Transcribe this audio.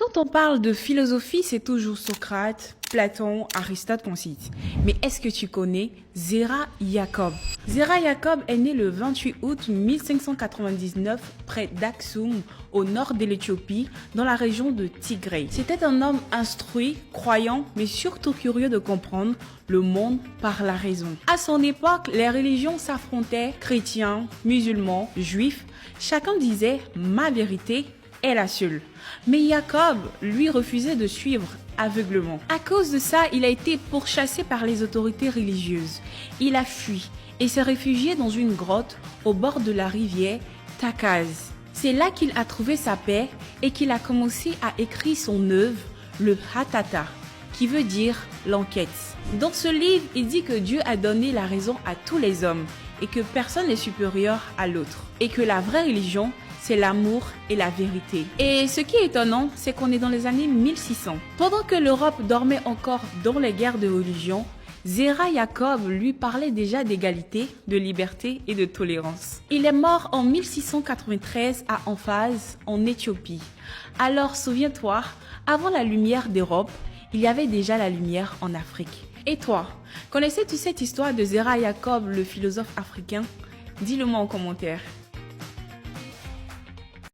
Quand on parle de philosophie, c'est toujours Socrate, Platon, Aristote qu'on cite. Mais est-ce que tu connais Zera Yacob? Zera Yacob est né le 28 août 1599 près d'Aksum, au nord de l'Éthiopie, dans la région de Tigré. C'était un homme instruit, croyant, mais surtout curieux de comprendre le monde par la raison. À son époque, les religions s'affrontaient, chrétiens, musulmans, juifs. Chacun disait « ma vérité » est la seule. Mais Jacob, lui, refusait de suivre aveuglement. À cause de ça, il a été pourchassé par les autorités religieuses. Il a fui et s'est réfugié dans une grotte au bord de la rivière Takaz. C'est là qu'il a trouvé sa paix et qu'il a commencé à écrire son œuvre, le Hatata, qui veut dire l'enquête. Dans ce livre, il dit que Dieu a donné la raison à tous les hommes et que personne n'est supérieur à l'autre. Et que la vraie religion, c'est l'amour et la vérité. Et ce qui est étonnant, c'est qu'on est dans les années 1600. Pendant que l'Europe dormait encore dans les guerres de religion, Zera Yacob lui parlait déjà d'égalité, de liberté et de tolérance. Il est mort en 1693 à Amphase, en Éthiopie. Alors souviens-toi, avant la lumière d'Europe, il y avait déjà la lumière en Afrique. Et toi, connaissais-tu cette histoire de Zera Yacob, le philosophe africain? Dis-le moi en commentaire.